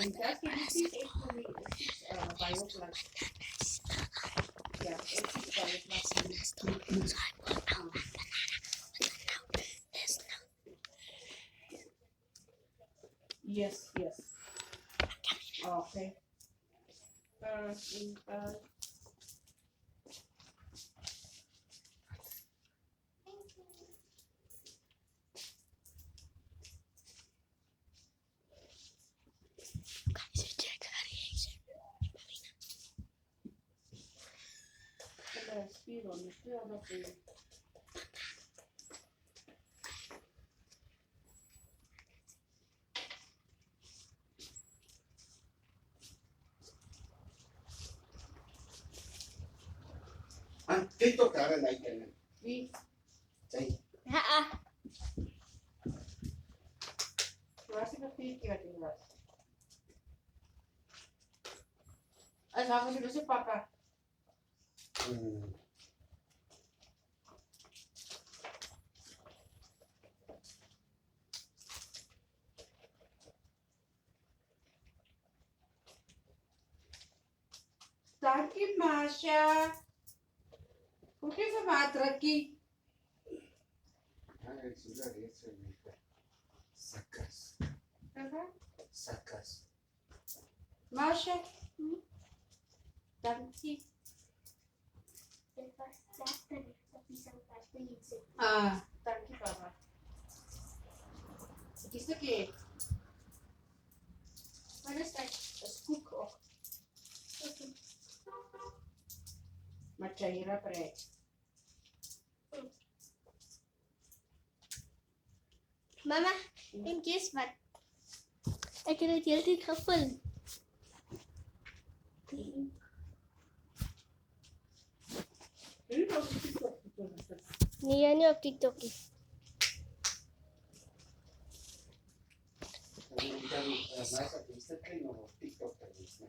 Dad, can you please eat for me bio plus? Yeah, eat bio plus. Yes, yes. Okay. Ang TikTok ka na like ka na. Say, Masih kecil tinggal. Sama sudah sepakat. Thank you, Masha. Kuki sa matraki. ay, sudah ya, sakas. Sakas. Masha. Thank you. Thank you, Papa. Kisa ke? What is that? A scoop of machaira bread. Mama, en guess what? Ik heb het heel tijd gevuld. Nee, niet op TikTok. Nasa TikTok ka